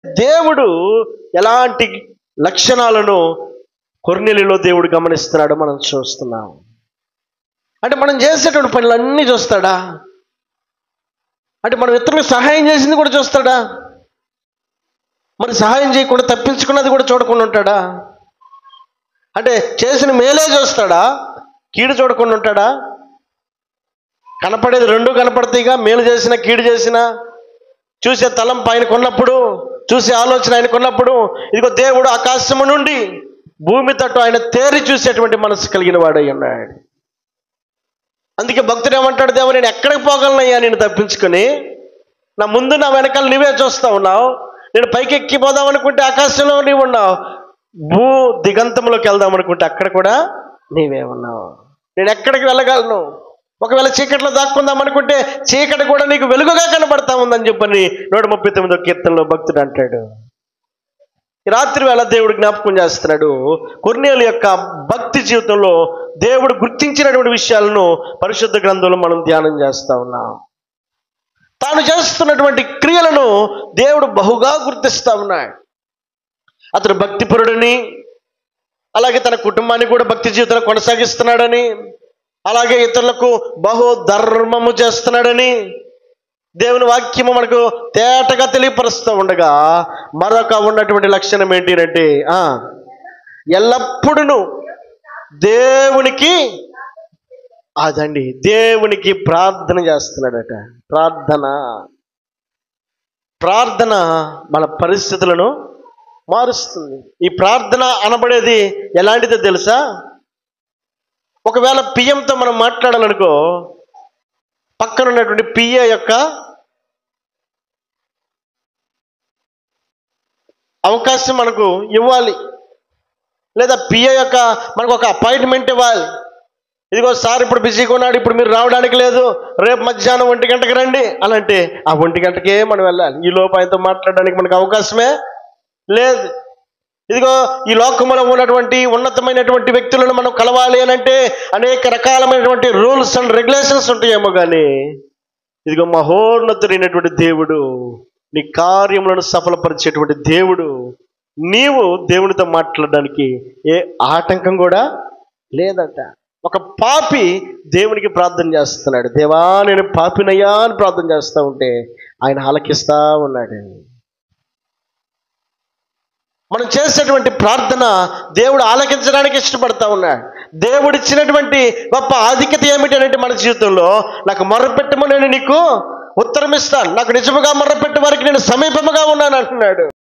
దేవుడు ఎలాంటి లక్షణాలను కొర్నేలియులో దేవుడు గమనిస్తున్నాడో మనం చూస్తున్నాం. అంటే మనం చేసేటువంటి పనులన్నీ చూస్తాడా? అంటే మనం ఇతరులకు సహాయం చేసింది కూడా చూస్తాడా? మరి సహాయం చేయకుండా తప్పించుకున్నది కూడా చూడకుండా ఉంటాడా? అంటే చేసిన మేలే చూస్తాడా, కీడు చూడకుండా ఉంటాడా? కనపడేది రెండు కనపడతాయిగా, మేలు చేసిన కీడు చేసిన. చూసే తలంపు ఆయనకు ఉన్నప్పుడు, చూసే ఆలోచన ఆయనకు ఉన్నప్పుడు, ఇదిగో దేవుడు ఆకాశము నుండి భూమి తట్టు ఆయన తేరి చూసేటువంటి మనసు కలిగిన వాడై ఉన్నాడు. అందుకే భక్తుడు ఏమంటాడు, దేవుడు నేను ఎక్కడికి పోగలనయ్యా నేను తప్పించుకొని? నా ముందు నా వెనకాల నీవే చూస్తా ఉన్నావు. నేను పైకి ఎక్కిపోదాం అనుకుంటే ఆకాశంలో నీవు ఉన్నావు, భూ దిగంతంలోకి వెళ్దాం అనుకుంటే అక్కడ కూడా నీవే ఉన్నావు. నేను ఎక్కడికి వెళ్ళగలను? ఒకవేళ చీకట్లో దాక్కుందాం అనుకుంటే చీకటి కూడా నీకు వెలుగుగా కనబడతా ఉందని చెప్పని 139వ కీర్తనలో భక్తుడు అంటాడు. ఈ రాత్రి వేళ దేవుడు జ్ఞాపకం చేస్తున్నాడు, కొర్నేలియు యొక్క భక్తి జీవితంలో దేవుడు గుర్తించినటువంటి విషయాలను పరిశుద్ధ గ్రంథంలో మనం ధ్యానం చేస్తా ఉన్నాం. తాను చేస్తున్నటువంటి క్రియలను దేవుడు బహుగా గుర్తిస్తా ఉన్నాడు. అతడు భక్తిపరుడని, అలాగే తన కుటుంబాన్ని కూడా భక్తి జీవితంలో కొనసాగిస్తున్నాడని, అలాగే ఇతరులకు బహు ధర్మము చేస్తున్నాడని దేవుని వాక్యము మనకు తేటగా తెలియపరుస్తూ ఉండగా, మరొక ఉన్నటువంటి లక్షణం ఏంటి అంటే ఎల్లప్పుడూ దేవునికి దేవునికి ప్రార్థన చేస్తున్నాడట. ప్రార్థన మన పరిస్థితులను మారుస్తుంది. ఈ ప్రార్థన అనబడేది ఎలాంటిదో తెలుసా? ఒకవేళ పిఎంతో మనం మాట్లాడాలనుకో, పక్కన ఉన్నటువంటి పిఏ యొక్క అవకాశం మనకు ఇవ్వాలి, లేదా పిఏ యొక్క మనకు ఒక అపాయింట్మెంట్ ఇవ్వాలి. ఇదిగో సార్ ఇప్పుడు బిజీగా ఉన్నాడు, ఇప్పుడు మీరు రావడానికి లేదు, రేపు మధ్యాహ్నం 1 గంటకి రండి అని అంటే ఆ 1 గంటకే మనం వెళ్ళాలి. ఈ లోపు ఆయనతో మాట్లాడడానికి మనకు అవకాశమే లేదు. ఇదిగో ఈ లోకంలో ఉన్నటువంటి ఉన్నతమైనటువంటి వ్యక్తులను మనం కలవాలి అని అంటే అనేక రకాలమైనటువంటి రూల్స్ అండ్ రెగ్యులేషన్స్ ఉంటాయేమో, కానీ ఇదిగో మహోన్నతుడైనటువంటి దేవుడు, నీ కార్యములను సఫలపరిచేటువంటి దేవుడు, నీవు దేవునితో మాట్లాడడానికి ఏ ఆటంకం కూడా లేదట. ఒక పాపి దేవునికి ప్రార్థన చేస్తున్నాడు, దేవా నేను పాపినయ్యా అని ప్రార్థన చేస్తూ ఉంటే ఆయన ఆలకిస్తా ఉన్నాడు. మనం చేసేటువంటి ప్రార్థన దేవుడు ఆలకించడానికి ఇష్టపడతా ఉన్నాడు. దేవుడిచ్చినటువంటి గొప్ప ఆధిక్యత ఏమిటంటే మన జీవితంలో, నాకు మొర్రపెట్టము నేను నీకు ఉత్తరం ఇస్తాను, నాకు నిజముగా మొర్రపెట్టే వారికి నేను సమీపముగా ఉన్నాను అంటున్నాడు.